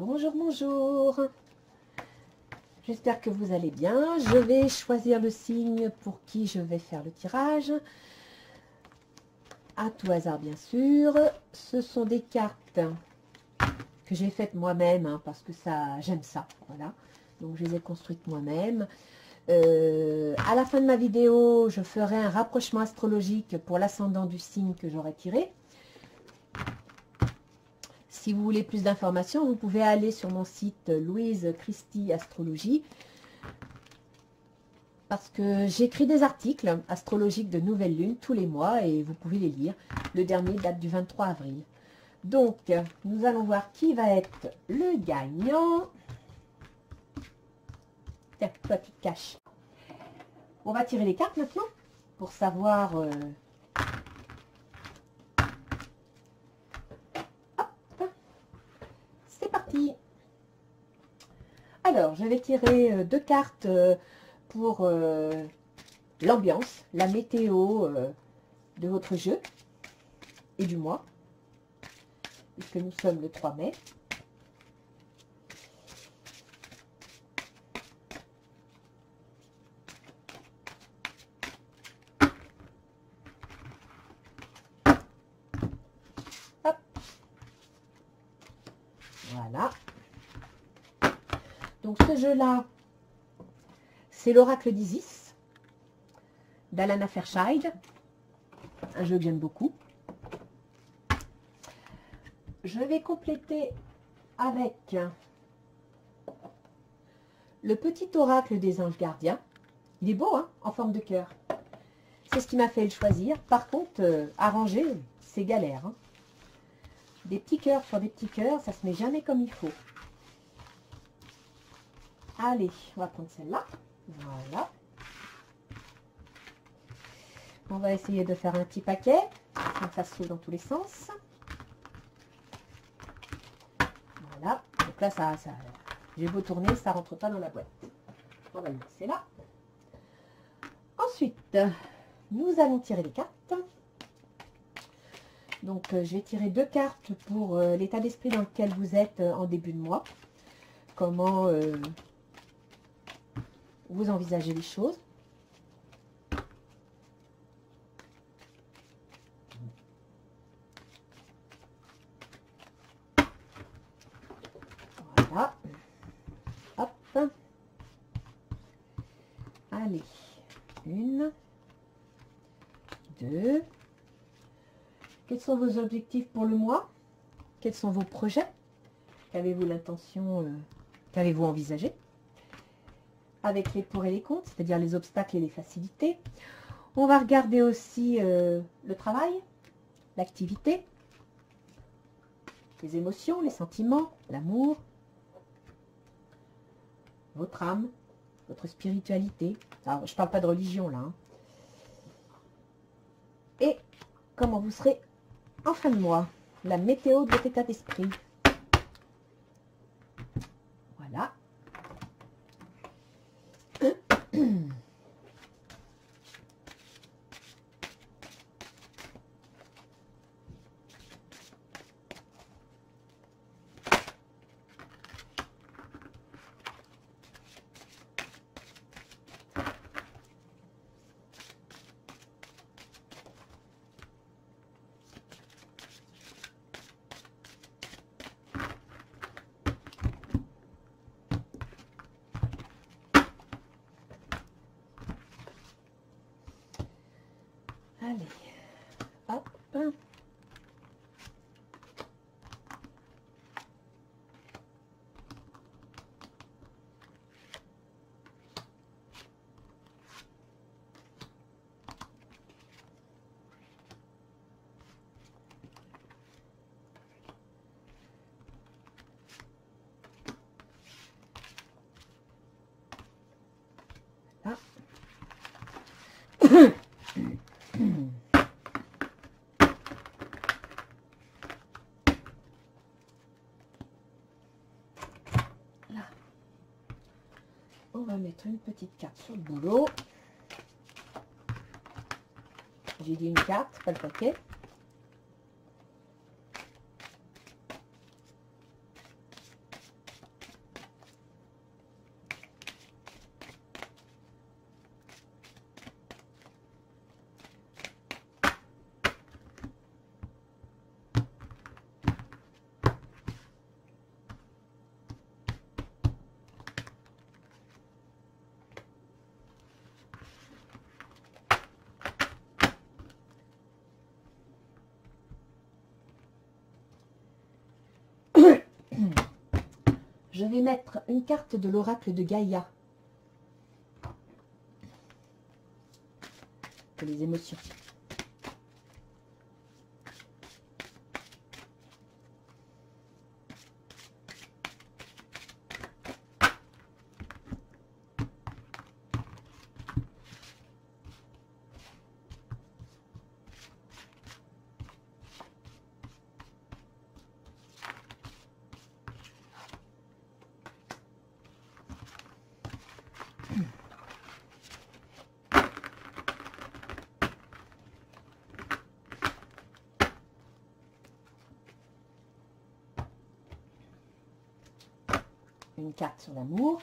Bonjour, bonjour. J'espère que vous allez bien. Je vais choisir le signe pour qui je vais faire le tirage. À tout hasard, bien sûr. Ce sont des cartes que j'ai faites moi-même, hein, parce que ça, j'aime ça. Voilà. Donc, je les ai construites moi-même. À la fin de ma vidéo, je ferai un rapprochement astrologique pour l'ascendant du signe que j'aurai tiré. Si vous voulez plus d'informations, vous pouvez aller sur mon site Louise Christie Astrologie, parce que j'écris des articles astrologiques de nouvelle lune tous les mois et vous pouvez les lire. Le dernier date du 23 avril. Donc, nous allons voir qui va être le gagnant. Tiens, toi tu te caches. On va tirer les cartes maintenant pour savoir... Hop, c'est parti. Alors, je vais tirer deux cartes pour l'ambiance, la météo de votre jeu et du mois, puisque nous sommes le 3 mai. Hop. Voilà. Donc ce jeu-là, c'est l'Oracle d'Isis, d'Alana Fairchild, un jeu que j'aime beaucoup. Je vais compléter avec le petit oracle des anges gardiens. Il est beau, hein, en forme de cœur. C'est ce qui m'a fait le choisir. Par contre, arranger, c'est galère. Hein. Des petits cœurs sur des petits cœurs, ça se met jamais comme il faut. Allez, on va prendre celle-là. Voilà. On va essayer de faire un petit paquet, sans que ça saute dans tous les sens. Voilà. Donc là, ça j'ai beau tourner, ça rentre pas dans la boîte. On va le laisser là. Ensuite, nous allons tirer les cartes. Donc, je vais tirer deux cartes pour l'état d'esprit dans lequel vous êtes en début de mois. Comment vous envisagez les choses. Voilà. Hop. Allez. Une. Deux. Quels sont vos objectifs pour le mois? Quels sont vos projets? Qu'avez-vous l'intention, qu'avez-vous envisagé? Avec les pour et les contre, c'est-à-dire les obstacles et les facilités. On va regarder aussi le travail, l'activité, les émotions, les sentiments, l'amour, votre âme, votre spiritualité. Alors, je ne parle pas de religion là. Hein. Et comment vous serez en fin de mois, la météo de votre état d'esprit. Voilà. Allez, hop. Là. Là. On va mettre une petite carte sur le boulot. J'ai dit une carte, pas le paquet. « Je vais mettre une carte de l'oracle de Gaïa. Pour les émotions. Une carte sur l'amour.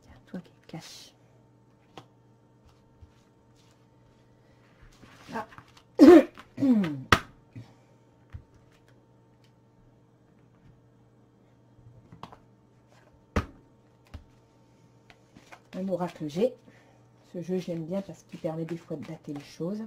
C'est toi qui cache. Ah. Un oracle G. Ce jeu, j'aime bien parce qu'il permet des fois de dater les choses.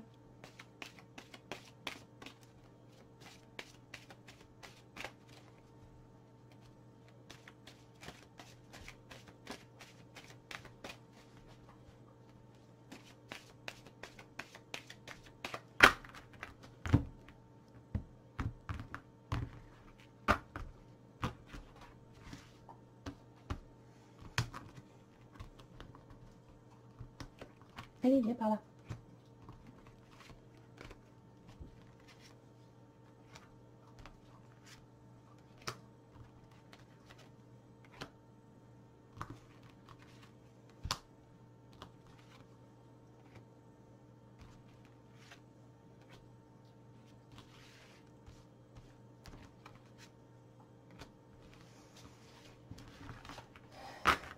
Allez, viens par là.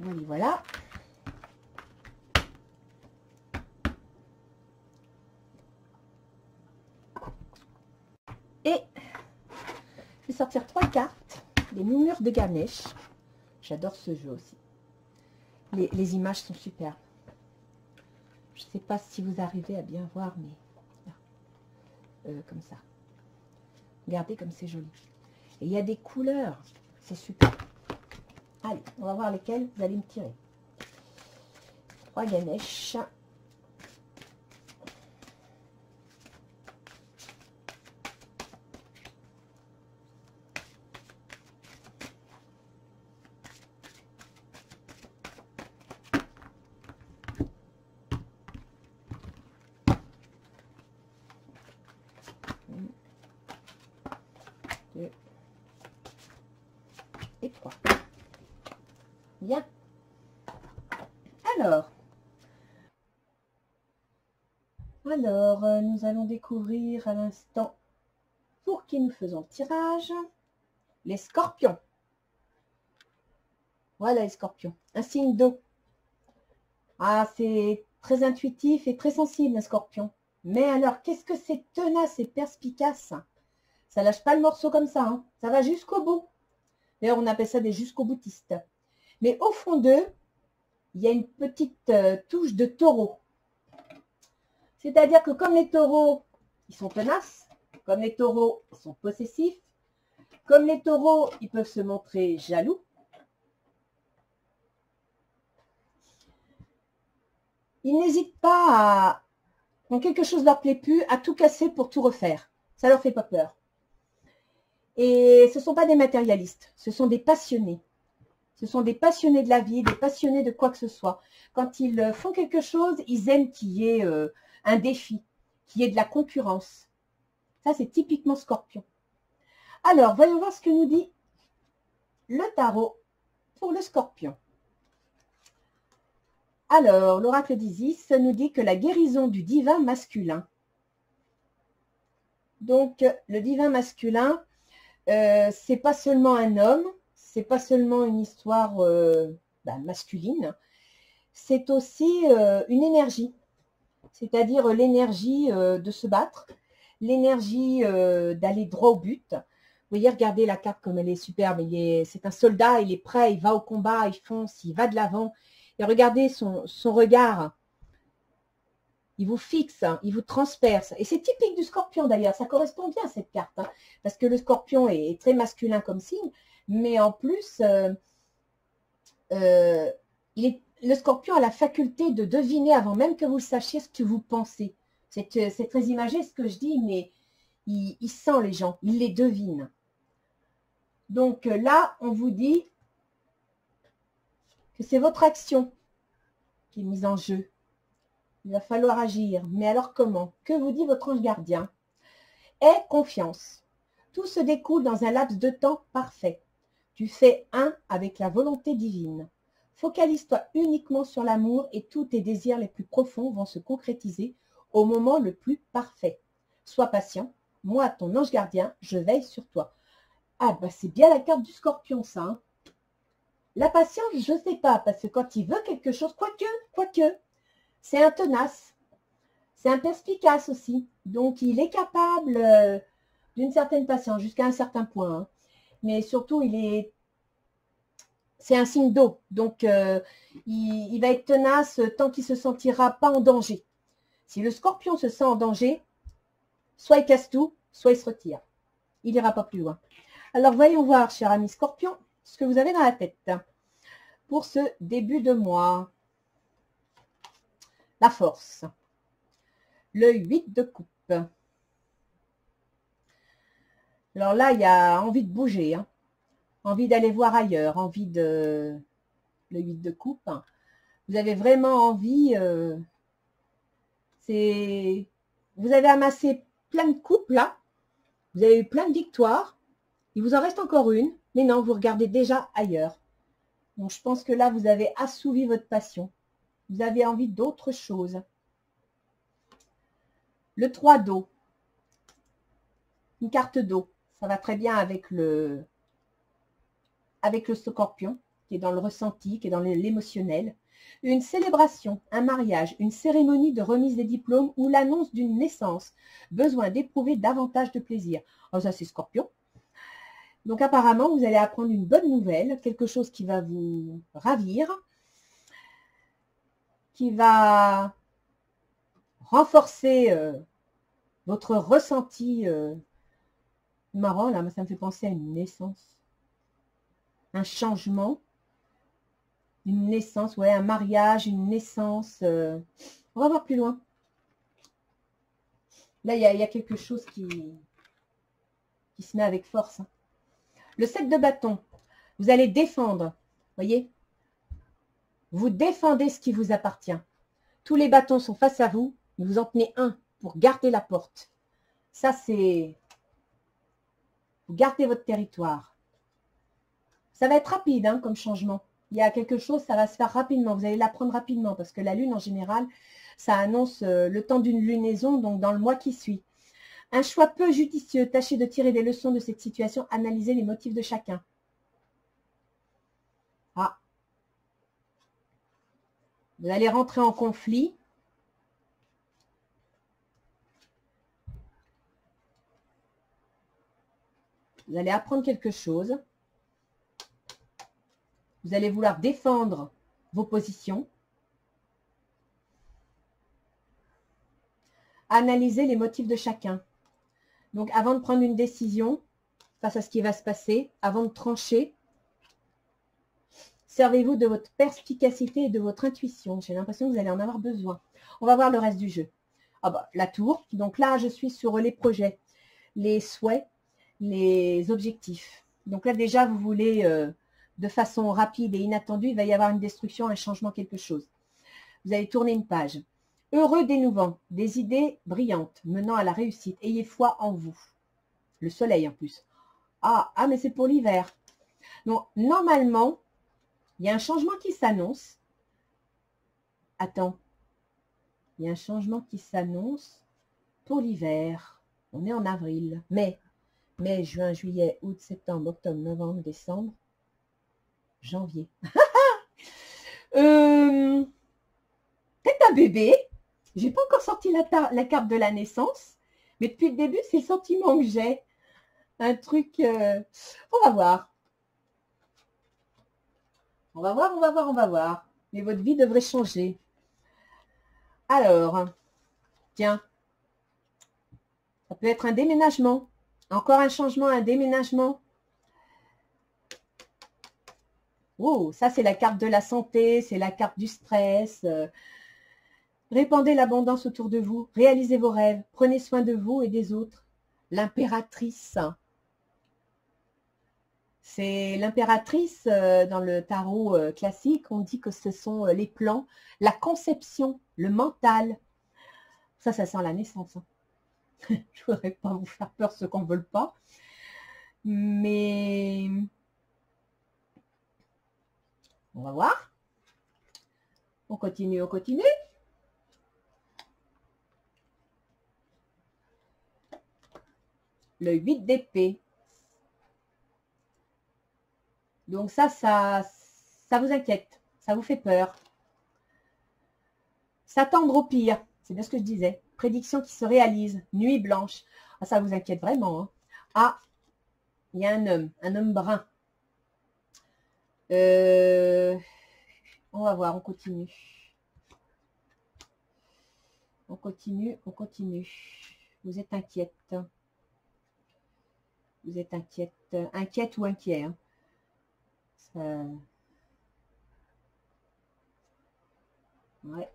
Oui, voilà. Et je vais sortir 3 cartes, les murmures de Ganesh. J'adore ce jeu aussi. Les images sont superbes. Je ne sais pas si vous arrivez à bien voir, mais comme ça. Regardez comme c'est joli. Et il y a des couleurs, c'est super. Allez, on va voir lesquelles vous allez me tirer. 3 Ganesh. Et 3. Bien. Alors, nous allons découvrir à l'instant, pour qui nous faisons le tirage, les scorpions. Voilà les scorpions. Un signe d'eau. Ah, c'est très intuitif et très sensible, un scorpion. Mais alors, qu'est-ce que c'est tenace et perspicace? Ça lâche pas le morceau comme ça, hein. Ça va jusqu'au bout. D'ailleurs, on appelle ça des jusqu'au-boutistes. Mais au fond d'eux, il y a une petite touche de taureau. C'est-à-dire que comme les taureaux, ils sont tenaces, comme les taureaux, ils sont possessifs, comme les taureaux, ils peuvent se montrer jaloux, ils n'hésitent pas à, quand quelque chose leur plaît plus, à tout casser pour tout refaire. Ça leur fait pas peur. Et ce ne sont pas des matérialistes, ce sont des passionnés. Ce sont des passionnés de la vie, des passionnés de quoi que ce soit. Quand ils font quelque chose, ils aiment qu'il y ait un défi, qu'il y ait de la concurrence. Ça, c'est typiquement Scorpion. Alors, voyons voir ce que nous dit le tarot pour le Scorpion. Alors, l'oracle d'Isis nous dit que la guérison du divin masculin. Donc, le divin masculin, c'est pas seulement un homme, c'est pas seulement une histoire masculine, c'est aussi une énergie, c'est-à-dire l'énergie de se battre, l'énergie d'aller droit au but. Vous voyez, regardez la carte comme elle est superbe. C'est un soldat, il est prêt, il va au combat, il fonce, il va de l'avant. Et regardez son regard. Il vous fixe, hein, il vous transperce. Et c'est typique du scorpion d'ailleurs, ça correspond bien à cette carte. Hein, parce que le scorpion est très masculin comme signe, mais en plus, le scorpion a la faculté de deviner avant même que vous le sachiez ce que vous pensez. C'est très imagé ce que je dis, mais il sent les gens, il les devine. Donc là, on vous dit que c'est votre action qui est mise en jeu. Il va falloir agir. Mais alors comment? Que vous dit votre ange gardien? Aie confiance. Tout se découle dans un laps de temps parfait. Tu fais un avec la volonté divine. Focalise-toi uniquement sur l'amour et tous tes désirs les plus profonds vont se concrétiser au moment le plus parfait. Sois patient. Moi, ton ange gardien, je veille sur toi. Ah, bah c'est bien la carte du scorpion, ça. Hein. La patience, je ne sais pas, parce que quand il veut quelque chose, quoique, c'est un tenace. C'est un perspicace aussi. Donc, il est capable d'une certaine patience, jusqu'à un certain point. Hein. Mais surtout, c'est un signe d'eau. Donc, il va être tenace tant qu'il ne se sentira pas en danger. Si le scorpion se sent en danger, soit il casse tout, soit il se retire. Il n'ira pas plus loin. Alors, voyons voir, cher ami scorpion, ce que vous avez dans la tête pour ce début de mois. La force. Le 8 de coupe. Alors là, il y a envie de bouger, hein. Envie d'aller voir ailleurs, envie de... Le 8 de coupe. Hein. Vous avez vraiment envie... Vous avez amassé plein de coupes là. Vous avez eu plein de victoires. Il vous en reste encore une. Mais non, vous regardez déjà ailleurs. Donc je pense que là, vous avez assouvi votre passion. Vous avez envie d'autre chose. Le 3 d'eau. Une carte d'eau. Ça va très bien avec le scorpion, qui est dans le ressenti, qui est dans l'émotionnel. Une célébration, un mariage, une cérémonie de remise des diplômes ou l'annonce d'une naissance. Besoin d'éprouver davantage de plaisir. Oh, ça, c'est scorpion. Donc, apparemment, vous allez apprendre une bonne nouvelle, quelque chose qui va vous ravir, qui va renforcer votre ressenti marrant. Là, ça me fait penser à une naissance, un changement, une naissance, ouais, un mariage, une naissance. On va voir plus loin. Là, il y a quelque chose qui se met avec force. Hein. Le 7 de bâton, vous allez défendre, voyez, vous défendez ce qui vous appartient. Tous les bâtons sont face à vous, mais vous en tenez un pour garder la porte. Ça, c'est... Vous gardez votre territoire. Ça va être rapide hein, comme changement. Il y a quelque chose, ça va se faire rapidement. Vous allez l'apprendre rapidement parce que la lune, en général, ça annonce le temps d'une lunaison, donc dans le mois qui suit. Un choix peu judicieux. Tâchez de tirer des leçons de cette situation. Analysez les motifs de chacun. Ah. Vous allez rentrer en conflit. Vous allez apprendre quelque chose. Vous allez vouloir défendre vos positions. Analysez les motifs de chacun. Donc, avant de prendre une décision face à ce qui va se passer, avant de trancher, servez-vous de votre perspicacité et de votre intuition. J'ai l'impression que vous allez en avoir besoin. On va voir le reste du jeu. Ah bah, la tour. Donc là, je suis sur les projets, les souhaits, les objectifs. Donc là, déjà, vous voulez, de façon rapide et inattendue, il va y avoir une destruction, un changement, quelque chose. Vous allez tourner une page. Heureux dénouvant, des idées brillantes menant à la réussite. Ayez foi en vous. Le soleil en plus. Ah mais c'est pour l'hiver. Donc, normalement, il y a un changement qui s'annonce. Attends. Il y a un changement qui s'annonce pour l'hiver. On est en avril. Mai, juin, juillet, août, septembre, octobre, novembre, décembre, janvier. bébé. J'ai pas encore sorti la carte de la naissance, mais depuis le début, c'est le sentiment que j'ai. Un truc, on va voir. On va voir, on va voir, on va voir. Mais votre vie devrait changer. Alors, tiens, ça peut être un déménagement. Encore un changement, un déménagement. Oh, ça c'est la carte de la santé, c'est la carte du stress. Répandez l'abondance autour de vous, réalisez vos rêves, prenez soin de vous et des autres. L'impératrice. C'est l'impératrice dans le tarot classique, on dit que ce sont les plans, la conception, le mental. Ça sent la naissance. Hein. Je ne voudrais pas vous faire peur ceux qu'on ne veut pas. Mais on va voir. On continue, on continue. Le 8 d'épée. Donc ça vous inquiète, ça vous fait peur. S'attendre au pire, c'est bien ce que je disais. Prédiction qui se réalise, nuit blanche. Ah, ça vous inquiète vraiment. Hein. Ah, il y a un homme brun. On va voir, on continue. On continue, on continue. Vous êtes inquiète. Vous êtes inquiète. Inquiète ou inquiet. Hein. Ouais.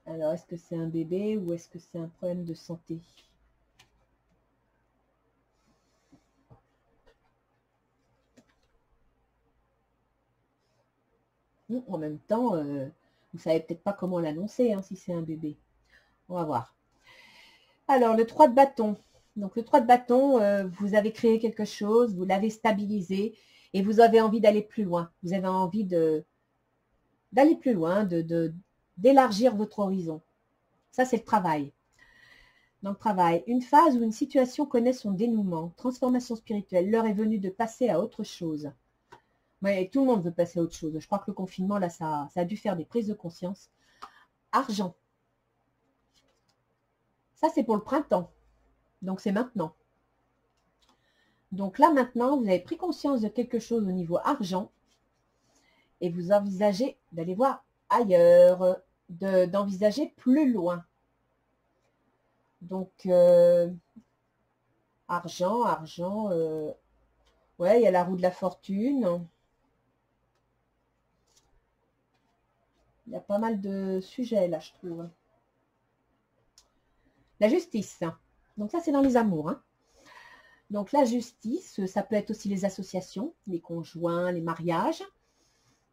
Alors, est-ce que c'est un bébé ou est-ce que c'est un problème de santé? En même temps, vous savez peut-être pas comment l'annoncer hein, si c'est un bébé. On va voir. Alors, le 3 de bâton. Donc, le 3 de bâton, vous avez créé quelque chose, vous l'avez stabilisé et vous avez envie d'aller plus loin. Vous avez envie d'aller plus loin, d'élargir votre horizon. Ça, c'est le travail. Dans le travail, une phase où une situation connaît son dénouement, transformation spirituelle, l'heure est venue de passer à autre chose. Ouais, tout le monde veut passer à autre chose. Je crois que le confinement, là, ça a dû faire des prises de conscience. Argent. Ça, c'est pour le printemps. Donc, c'est maintenant. Donc là, maintenant, vous avez pris conscience de quelque chose au niveau argent et vous envisagez d'aller voir ailleurs, d'envisager plus loin. Donc, argent, ouais, il y a la roue de la fortune. Il y a pas mal de sujets là, je trouve. La justice. Donc ça, c'est dans les amours. Hein. Donc la justice, ça peut être aussi les associations, les conjoints, les mariages.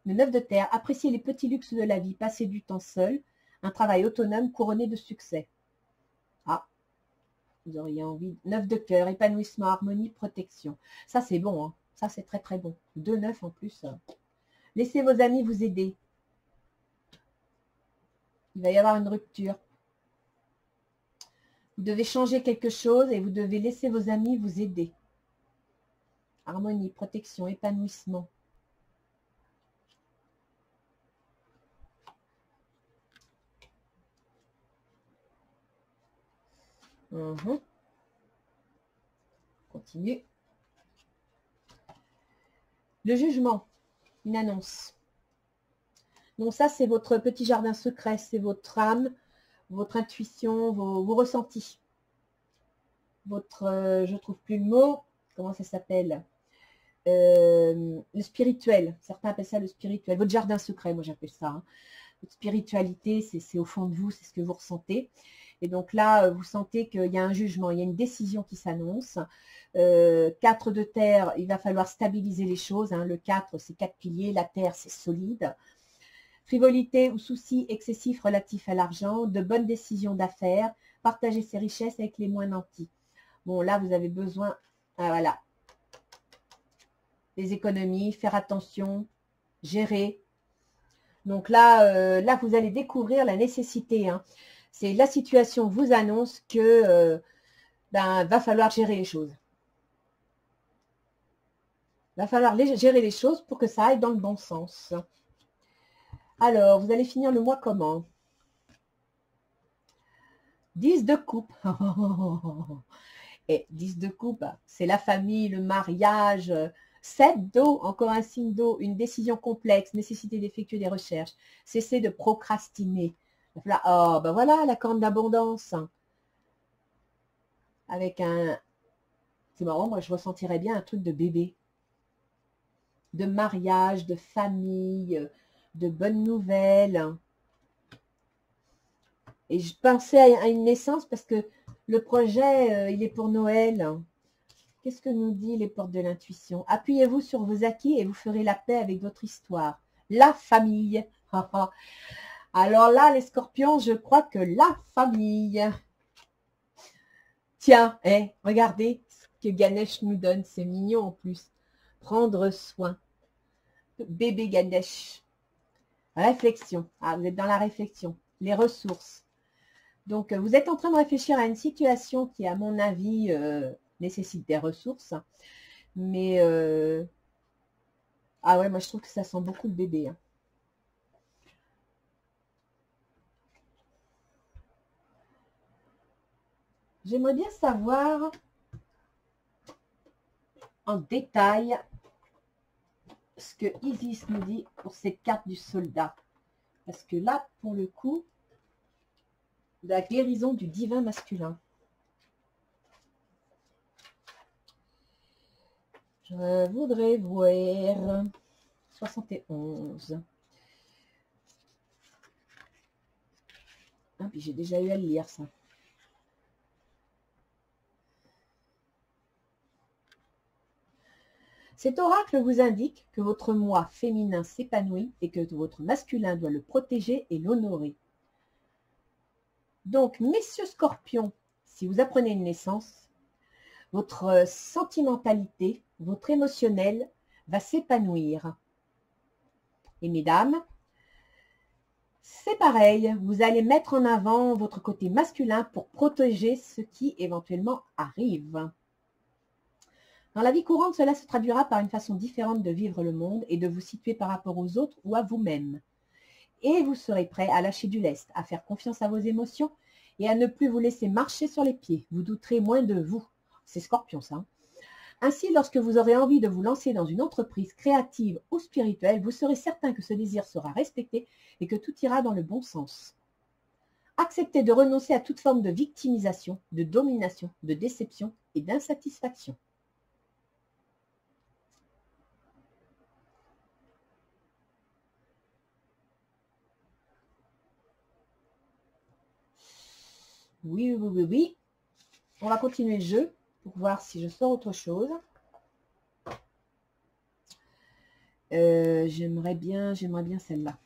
Le 9 de terre, apprécier les petits luxes de la vie, passer du temps seul, un travail autonome couronné de succès. Ah, vous auriez envie. 9 de cœur, épanouissement, harmonie, protection. Ça, c'est bon. Hein. Ça, c'est très, très bon. 2-9 en plus. Laissez vos amis vous aider. Il va y avoir une rupture. Vous devez changer quelque chose et vous devez laisser vos amis vous aider. Harmonie, protection, épanouissement. Continue. Le jugement, une annonce. Donc ça, c'est votre petit jardin secret, c'est votre âme, votre intuition, vos ressentis. Votre, je ne trouve plus le mot, comment ça s'appelle le spirituel, certains appellent ça le spirituel, votre jardin secret, moi j'appelle ça. Hein. Votre spiritualité, c'est au fond de vous, c'est ce que vous ressentez. Et donc là, vous sentez qu'il y a un jugement, il y a une décision qui s'annonce. 4 de terre, il va falloir stabiliser les choses. Hein. Le 4, c'est 4 piliers, la terre, c'est solide. Frivolité ou soucis excessifs relatifs à l'argent, de bonnes décisions d'affaires, partager ses richesses avec les moins nantis. Bon, là, vous avez besoin, voilà, des économies, faire attention, gérer. Donc là, là vous allez découvrir la nécessité. Hein. C'est la situation vous annonce que va falloir gérer les choses. Il va falloir gérer les choses pour que ça aille dans le bon sens. Alors, vous allez finir le mois comment? 10 de coupe. Et 10 de coupe, c'est la famille, le mariage. 7 d'eau, encore un signe d'eau, une décision complexe, nécessité d'effectuer des recherches, cesser de procrastiner. Oh, ben voilà, la corne d'abondance. Avec un... C'est marrant, moi je ressentirais bien un truc de bébé. De mariage, de famille, de bonnes nouvelles. Et je pensais à une naissance parce que le projet, il est pour Noël. Qu'est-ce que nous dit les portes de l'intuition? Appuyez-vous sur vos acquis et vous ferez la paix avec votre histoire. La famille. Alors là, les scorpions, je crois que la famille. Tiens, regardez ce que Ganesh nous donne. C'est mignon en plus. Prendre soin. Bébé Ganesh. Réflexion. Ah, vous êtes dans la réflexion. Les ressources. Donc, vous êtes en train de réfléchir à une situation qui, à mon avis, nécessite des ressources. Mais, ah ouais, moi, je trouve que ça sent beaucoup le bébé. Hein. J'aimerais bien savoir en détail ce que Isis nous dit pour cette carte du soldat. Parce que là, pour le coup, la guérison du divin masculin. Je voudrais voir 71. Ah, puis j'ai déjà eu à le lire, ça. Cet oracle vous indique que votre moi féminin s'épanouit et que votre masculin doit le protéger et l'honorer. Donc, messieurs scorpions, si vous apprenez une naissance, votre sentimentalité, votre émotionnel va s'épanouir. Et mesdames, c'est pareil, vous allez mettre en avant votre côté masculin pour protéger ce qui éventuellement arrive. Dans la vie courante, cela se traduira par une façon différente de vivre le monde et de vous situer par rapport aux autres ou à vous-même. Et vous serez prêt à lâcher du lest, à faire confiance à vos émotions et à ne plus vous laisser marcher sur les pieds. Vous douterez moins de vous. C'est Scorpion, ça. Ainsi, lorsque vous aurez envie de vous lancer dans une entreprise créative ou spirituelle, vous serez certain que ce désir sera respecté et que tout ira dans le bon sens. Acceptez de renoncer à toute forme de victimisation, de domination, de déception et d'insatisfaction. Oui, oui, oui, oui. On va continuer le jeu pour voir si je sors autre chose. J'aimerais bien celle-là.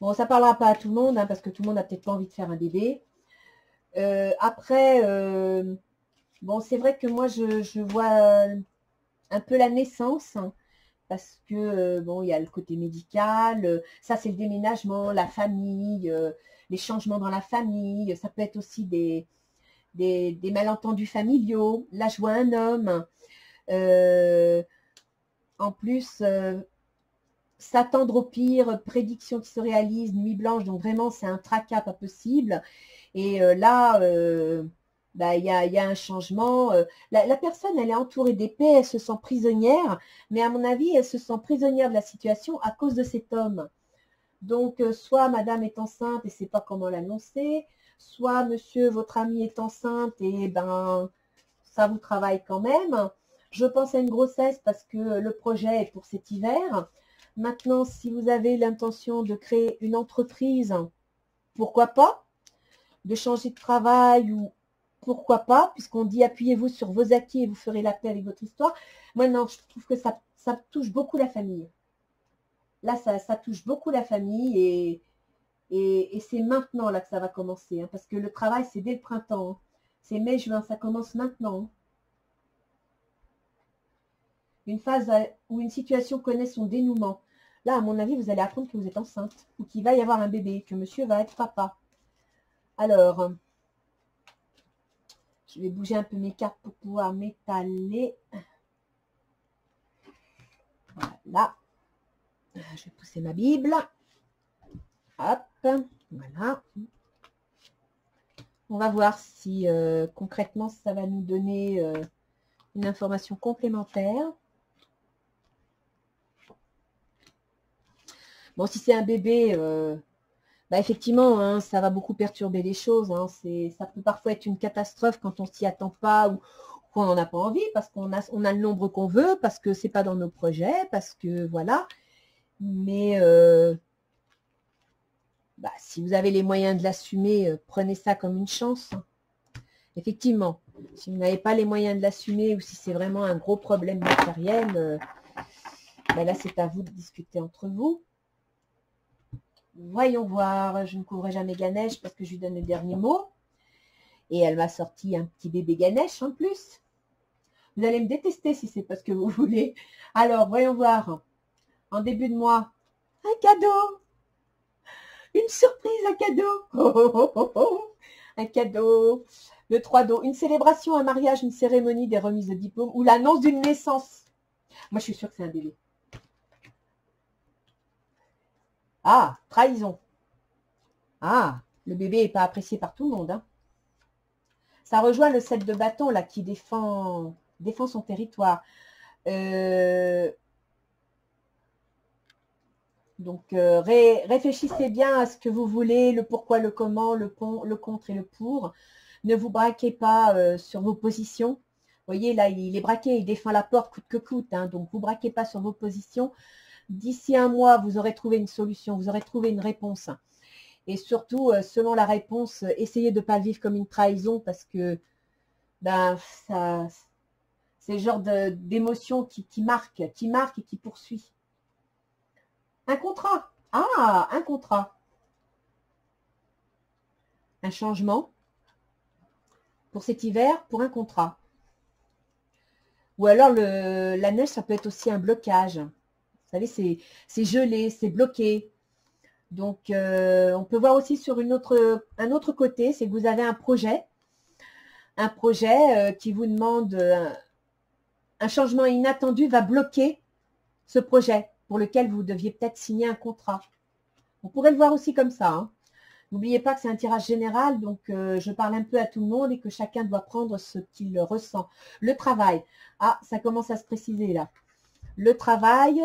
Bon, ça ne parlera pas à tout le monde, hein, parce que tout le monde n'a peut-être pas envie de faire un bébé. Après, bon, c'est vrai que moi, je vois un peu la naissance, hein, parce que, bon, il y a le côté médical, ça c'est le déménagement, la famille, les changements dans la famille, ça peut être aussi des malentendus familiaux. Là, je vois un homme. En plus, s'attendre au pire, prédiction qui se réalise, nuit blanche, donc vraiment, c'est un tracas pas possible. Et là, bah, y a un changement. La personne, elle est entourée d'épée, elle se sent prisonnière, mais à mon avis, elle se sent prisonnière de la situation à cause de cet homme. Donc, soit madame est enceinte et ne sait pas comment l'annoncer, soit monsieur, votre ami est enceinte et ben, ça vous travaille quand même. Je pense à une grossesse parce que le projet est pour cet hiver. Maintenant, si vous avez l'intention de créer une entreprise, pourquoi pas? De changer de travail ou pourquoi pas? Puisqu'on dit appuyez-vous sur vos acquis et vous ferez la paix avec votre histoire. Moi, non, je trouve que ça touche beaucoup la famille. Là, ça touche beaucoup la famille et c'est maintenant là que ça va commencer. Hein, parce que le travail, c'est dès le printemps. Hein. C'est mai, juin, ça commence maintenant. Hein. Une phase où une situation connaît son dénouement. Là, à mon avis, vous allez apprendre que vous êtes enceinte ou qu'il va y avoir un bébé, que monsieur va être papa. Alors, Je vais bouger un peu mes cartes pour pouvoir m'étaler. Voilà. Je vais pousser ma Bible. Hop, voilà. On va voir si concrètement ça va nous donner une information complémentaire. Bon, si c'est un bébé, bah effectivement, hein, ça va beaucoup perturber les choses. Hein. Ça peut parfois être une catastrophe quand on s'y attend pas ou qu'on n'en a pas envie, parce qu'on a le nombre qu'on veut, parce que c'est pas dans nos projets, parce que voilà. Mais bah, si vous avez les moyens de l'assumer, prenez ça comme une chance. Effectivement, si vous n'avez pas les moyens de l'assumer ou si c'est vraiment un gros problème matériel, bah là c'est à vous de discuter entre vous. Voyons voir, je ne couvre jamais Ganesh parce que je lui donne le dernier mot. Et elle m'a sorti un petit bébé Ganesh en plus. Vous allez me détester si c'est pas ce que vous voulez. Alors, voyons voir. En début de mois, un cadeau. Une surprise, un cadeau. Oh, oh, oh, oh. Un cadeau. Le 3 d'eau. Une célébration, un mariage, une cérémonie, des remises de diplôme ou l'annonce d'une naissance. Moi, je suis sûre que c'est un bébé. Ah, trahison. Ah, le bébé n'est pas apprécié par tout le monde. Hein. Ça rejoint le 7 de bâton là qui défend son territoire. Donc, réfléchissez bien à ce que vous voulez, le pourquoi, le comment, le contre et le pour. Ne vous braquez pas sur vos positions. Vous voyez, là, il est braqué, il défend la porte coûte que coûte. Hein, donc, vous braquez pas sur vos positions. D'ici un mois, vous aurez trouvé une solution, vous aurez trouvé une réponse. Et surtout, selon la réponse, essayez de ne pas le vivre comme une trahison parce que ben, c'est le genre d'émotion qui marque et qui poursuit. Un contrat. Ah, un contrat. Un changement pour cet hiver, pour un contrat. Ou alors, la neige, ça peut être aussi un blocage. Vous savez, c'est gelé, c'est bloqué. Donc, on peut voir aussi sur un autre côté, c'est que vous avez un projet qui vous demande un changement inattendu va bloquer ce projet pour lequel vous deviez peut-être signer un contrat. On pourrait le voir aussi comme ça. Hein. N'oubliez pas que c'est un tirage général, donc je parle un peu à tout le monde et que chacun doit prendre ce qu'il ressent. Le travail. Ah, ça commence à se préciser là. Le travail,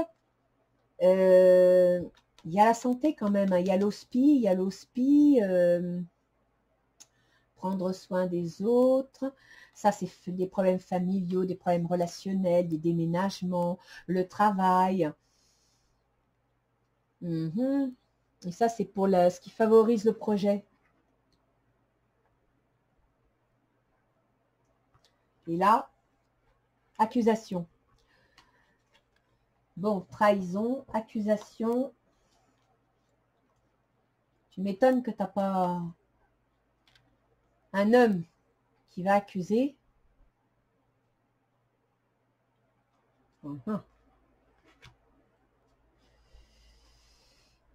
il y a la santé quand même. Hein. Il y a l'hospi, prendre soin des autres. Ça, c'est des problèmes familiaux, des problèmes relationnels, des déménagements, le travail. Et ça, c'est pour ce qui favorise le projet. Et là, accusation. Bon, trahison, accusation. Tu m'étonnes que tu n'as pas un homme qui va accuser.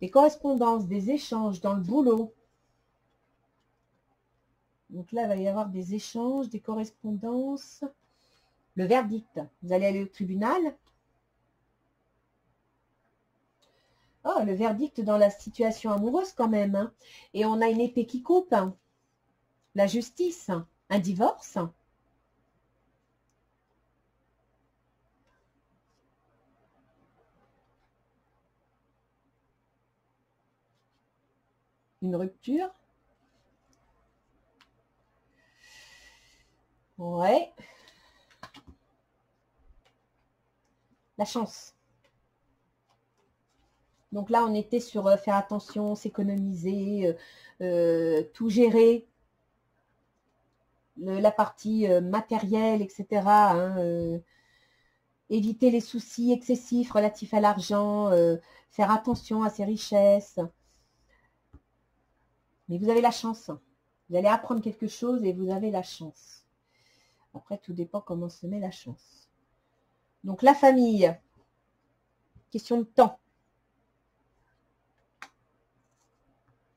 Des correspondances, des échanges dans le boulot. Donc là, il va y avoir des échanges, des correspondances. Le verdict. Vous allez aller au tribunal. Oh, le verdict dans la situation amoureuse quand même. Hein. Et on a une épée qui coupe. Hein. La justice. Un divorce. Une rupture. Ouais. La chance. Donc là, on était sur faire attention, s'économiser, tout gérer, la partie matérielle, etc. Hein, éviter les soucis excessifs relatifs à l'argent, faire attention à ses richesses. Mais vous avez la chance. Vous allez apprendre quelque chose et vous avez la chance. Après, tout dépend comment se met la chance. Donc, la famille. Question de temps.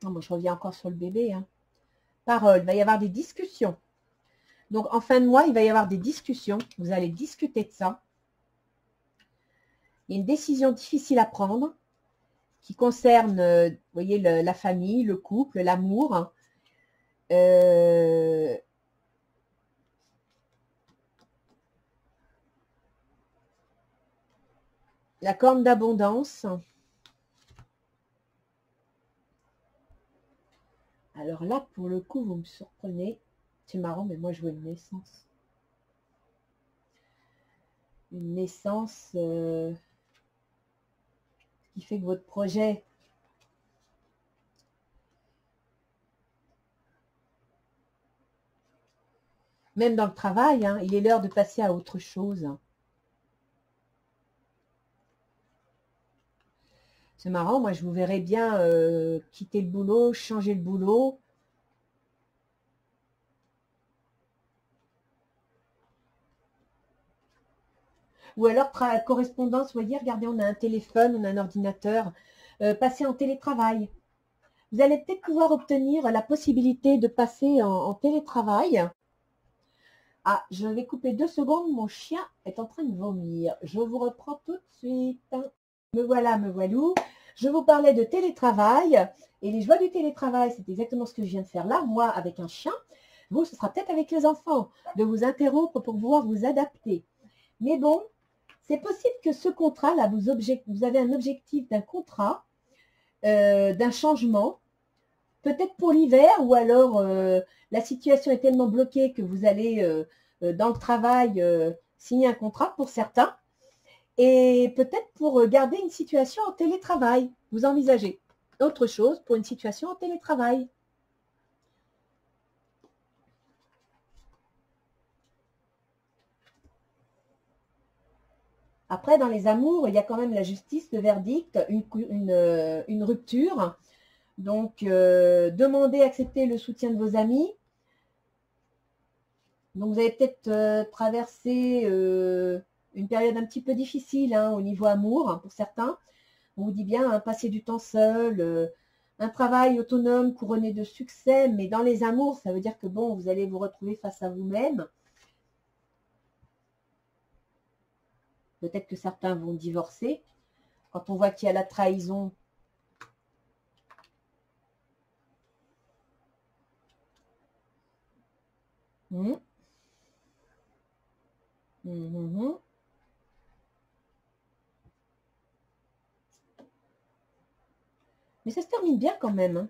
Oh, moi, je reviens encore sur le bébé. Hein. Parole. Il va y avoir des discussions. Donc, en fin de mois, il va y avoir des discussions. Vous allez discuter de ça. Il y a une décision difficile à prendre qui concerne, vous voyez, la famille, le couple, l'amour. La corne d'abondance. Alors là, pour le coup, vous me surprenez. C'est marrant, mais moi, je vois une naissance. Une naissance qui fait que votre projet... Même dans le travail, hein, il est l'heure de passer à autre chose. C'est marrant, moi, je vous verrais bien quitter le boulot, changer le boulot. Ou alors, correspondance, vous voyez, regardez, on a un téléphone, on a un ordinateur, passer en télétravail. Vous allez peut-être pouvoir obtenir la possibilité de passer en télétravail. Ah, je vais couper 2 secondes, mon chien est en train de vomir. Je vous reprends tout de suite. Me voilà, me voilou. Je vous parlais de télétravail et les joies du télétravail, c'est exactement ce que je viens de faire là, moi avec un chien. Vous, ce sera peut-être avec les enfants, de vous interrompre pour pouvoir vous adapter. Mais bon, c'est possible que ce contrat-là, vous avez un objectif d'un contrat, d'un changement, peut-être pour l'hiver, ou alors la situation est tellement bloquée que vous allez, dans le travail, signer un contrat pour certains, et peut-être pour garder une situation en télétravail. Vous envisagez autre chose pour une situation en télétravail. Après, dans les amours, il y a quand même la justice, le verdict, une rupture. Donc, demandez, acceptez le soutien de vos amis. Donc, vous avez peut-être traversé une période un petit peu difficile hein, au niveau amour, hein, pour certains. On vous dit bien, hein, passer du temps seul, un travail autonome couronné de succès, mais dans les amours, ça veut dire que bon, vous allez vous retrouver face à vous-même. Peut-être que certains vont divorcer. Quand on voit qu'il y a la trahison, mais ça se termine bien quand même. Hein.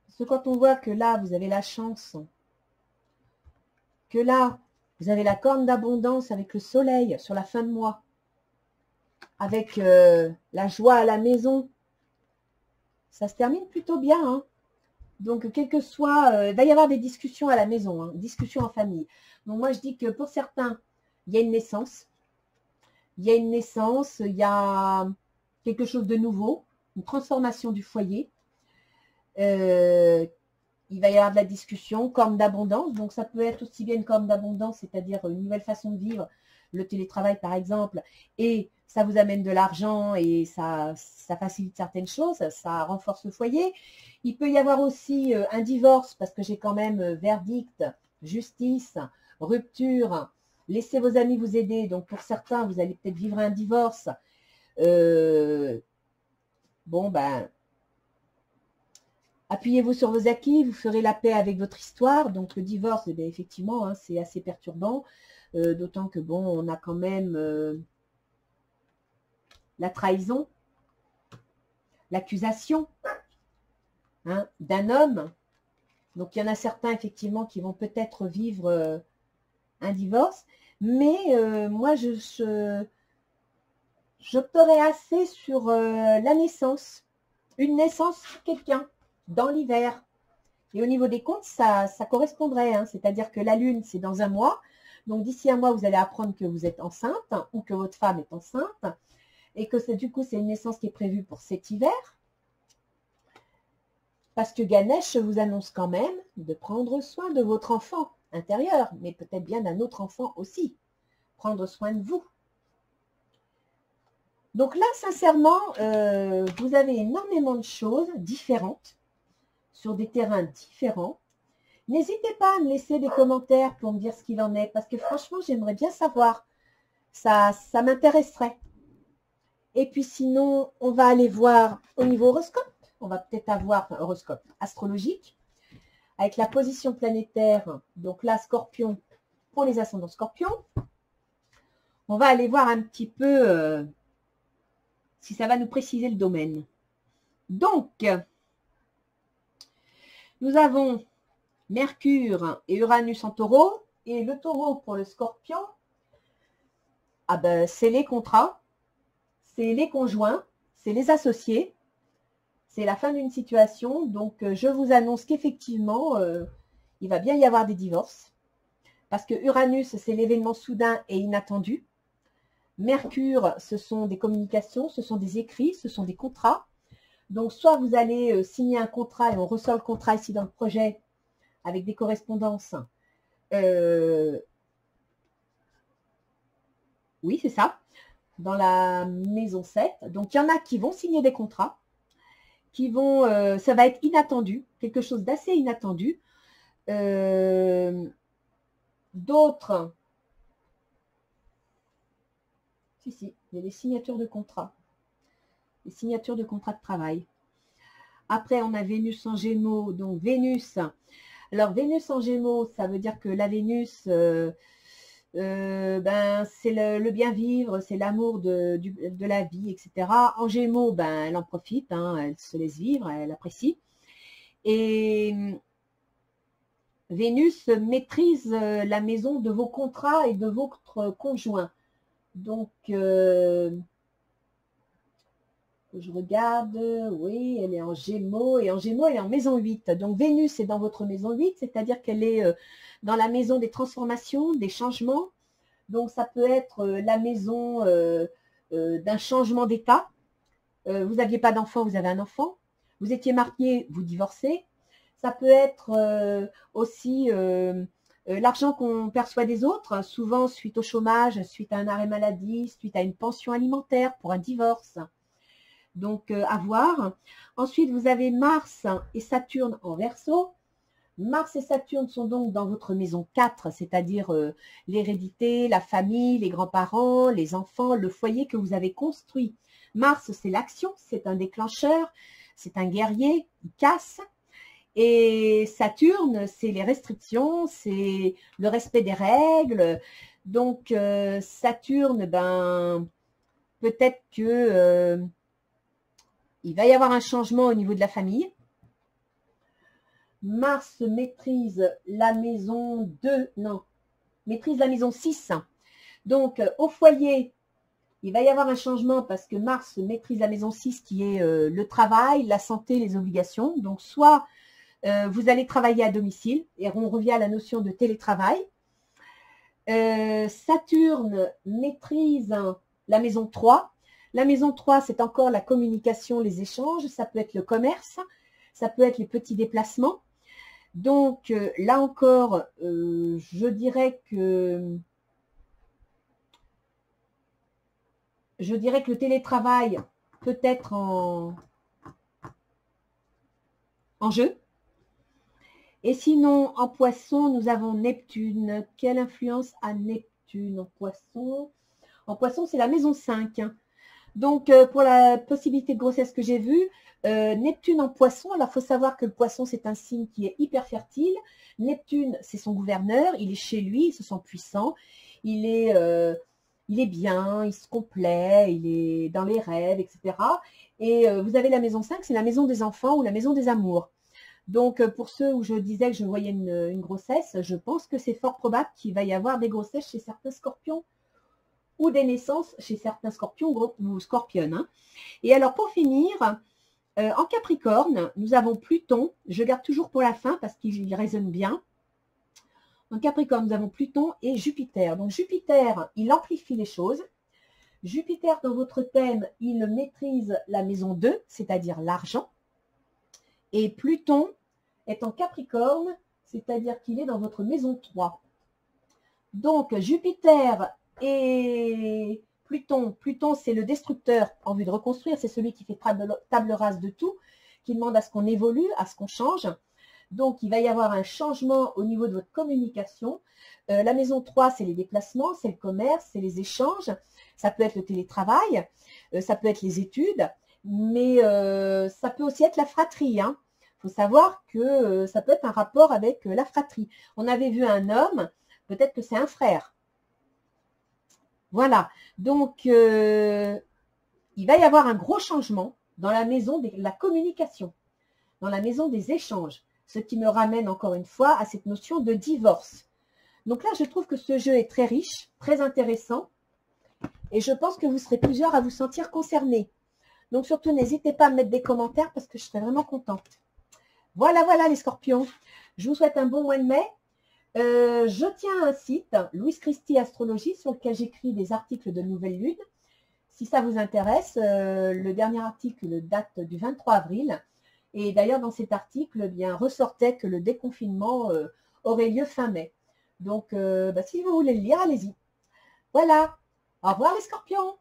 Parce que quand on voit que là, vous avez la chance, que là, vous avez la corne d'abondance avec le soleil sur la fin de mois, avec la joie à la maison, ça se termine plutôt bien. Hein. Donc, quel que soit, il va y avoir des discussions à la maison, hein, discussions en famille. Donc, moi, je dis que pour certains, il y a une naissance. Il y a une naissance, il y a quelque chose de nouveau, une transformation du foyer. Il va y avoir de la discussion, corne d'abondance. Donc, ça peut être aussi bien une corne d'abondance, c'est-à-dire une nouvelle façon de vivre, le télétravail par exemple, et ça vous amène de l'argent et ça facilite certaines choses, ça renforce le foyer. Il peut y avoir aussi un divorce, parce que j'ai quand même verdict, justice, rupture, laissez vos amis vous aider. Donc, pour certains, vous allez peut-être vivre un divorce. Bon, ben, appuyez-vous sur vos acquis, vous ferez la paix avec votre histoire. Donc, le divorce, eh bien, effectivement, hein, c'est assez perturbant. D'autant que, bon, on a quand même la trahison, l'accusation hein, d'un homme. Donc, il y en a certains, effectivement, qui vont peut-être vivre un divorce. Mais moi, j'opterais assez sur la naissance. Une naissance sur quelqu'un dans l'hiver. Et au niveau des comptes, ça correspondrait. Hein. C'est-à-dire que la lune, c'est dans un mois. Donc, d'ici un mois, vous allez apprendre que vous êtes enceinte ou que votre femme est enceinte. Et que du coup, c'est une naissance qui est prévue pour cet hiver. Parce que Ganesh vous annonce quand même de prendre soin de votre enfant intérieur, mais peut-être bien d'un autre enfant aussi. Prendre soin de vous. Donc là, sincèrement, vous avez énormément de choses différentes, sur des terrains différents. N'hésitez pas à me laisser des commentaires pour me dire ce qu'il en est, parce que franchement, j'aimerais bien savoir. Ça m'intéresserait. Et puis sinon, on va aller voir au niveau horoscope. On va peut-être avoir un horoscope astrologique avec la position planétaire. Donc là, Scorpion pour les ascendants Scorpion. On va aller voir un petit peu si ça va nous préciser le domaine. Donc, nous avons Mercure et Uranus en taureau. Et le taureau pour le Scorpion, ah ben, c'est les contrats, c'est les conjoints, c'est les associés, c'est la fin d'une situation. Donc, je vous annonce qu'effectivement, il va bien y avoir des divorces. Parce que Uranus, c'est l'événement soudain et inattendu. Mercure, ce sont des communications, ce sont des écrits, ce sont des contrats. Donc, soit vous allez signer un contrat, et on ressort le contrat ici dans le projet, avec des correspondances. Oui, c'est ça. Dans la maison 7. Donc, il y en a qui vont signer des contrats, qui vont, ça va être inattendu, quelque chose d'assez inattendu. D'autres, si, il y a des signatures de contrats. Les signatures de contrats de travail. Après, on a Vénus en Gémeaux. Donc, Vénus. Alors, Vénus en Gémeaux, ça veut dire que la Vénus, ben, c'est le bien vivre, c'est l'amour de la vie, etc. En Gémeaux, ben, elle en profite, hein, elle se laisse vivre, elle apprécie. Et Vénus maîtrise la maison de vos contrats et de votre conjoint. Donc, je regarde, oui, elle est en Gémeaux, et en Gémeaux, elle est en maison 8. Donc, Vénus est dans votre maison 8, c'est-à-dire qu'elle est dans la maison des transformations, des changements. Donc, ça peut être la maison d'un changement d'état. Vous n'aviez pas d'enfant, vous avez un enfant. Vous étiez marié, vous divorcez. Ça peut être aussi l'argent qu'on perçoit des autres, souvent suite au chômage, suite à un arrêt maladie, suite à une pension alimentaire pour un divorce. Donc, à voir. Ensuite, vous avez Mars et Saturne en Verseau. Mars et Saturne sont donc dans votre maison 4, c'est-à-dire l'hérédité, la famille, les grands-parents, les enfants, le foyer que vous avez construit. Mars, c'est l'action, c'est un déclencheur, c'est un guerrier, il casse. Et Saturne, c'est les restrictions, c'est le respect des règles. Donc, Saturne, ben, peut-être que il va y avoir un changement au niveau de la famille. Mars maîtrise la maison 2, non, maîtrise la maison 6. Donc, au foyer, il va y avoir un changement parce que Mars maîtrise la maison 6 qui est le travail, la santé, les obligations. Donc, soit vous allez travailler à domicile et on revient à la notion de télétravail. Saturne maîtrise la maison 3. La maison 3, c'est encore la communication, les échanges. Ça peut être le commerce, ça peut être les petits déplacements. Donc, là encore, je dirais que le télétravail peut être en jeu. Et sinon, en poisson, nous avons Neptune. Quelle influence a Neptune en poisson? En poisson, c'est la maison 5. Donc, pour la possibilité de grossesse que j'ai vue, Neptune en poisson, alors il faut savoir que le poisson, c'est un signe qui est hyper fertile. Neptune, c'est son gouverneur, il est chez lui, il se sent puissant, il est bien, il se complaît, il est dans les rêves, etc. Et vous avez la maison 5, c'est la maison des enfants ou la maison des amours. Donc, pour ceux où je disais que je voyais une grossesse, je pense que c'est fort probable qu'il va y avoir des grossesses chez certains scorpions ou des naissances chez certains scorpions ou scorpionnes. Hein. Et alors, pour finir, en Capricorne, nous avons Pluton. Je garde toujours pour la fin parce qu'il résonne bien. En Capricorne, nous avons Pluton et Jupiter. Donc, Jupiter, il amplifie les choses. Jupiter, dans votre thème, il maîtrise la maison 2, c'est-à-dire l'argent. Et Pluton est en Capricorne, c'est-à-dire qu'il est dans votre maison 3. Donc, Jupiter et Pluton, c'est le destructeur en vue de reconstruire, c'est celui qui fait table rase de tout, qui demande à ce qu'on évolue, à ce qu'on change. Donc, il va y avoir un changement au niveau de votre communication. La maison 3, c'est les déplacements, c'est le commerce, c'est les échanges. Ça peut être le télétravail, ça peut être les études, mais ça peut aussi être la fratrie. Il faut savoir que ça peut être un rapport avec la fratrie. On avait vu un homme, peut-être que c'est un frère. Voilà. Donc, il va y avoir un gros changement dans la maison de la communication, dans la maison des échanges. Ce qui me ramène encore une fois à cette notion de divorce. Donc là, je trouve que ce jeu est très riche, très intéressant. Et je pense que vous serez plusieurs à vous sentir concernés. Donc surtout, n'hésitez pas à me mettre des commentaires parce que je serai vraiment contente. Voilà, voilà les scorpions. Je vous souhaite un bon mois de mai. Je tiens un site, Louise Christie Astrologie, sur lequel j'écris des articles de nouvelle lune. Si ça vous intéresse, le dernier article date du 23 avril. Et d'ailleurs, dans cet article, eh bien, ressortait que le déconfinement aurait lieu fin mai. Donc, si vous voulez le lire, allez-y. Voilà. Au revoir les scorpions.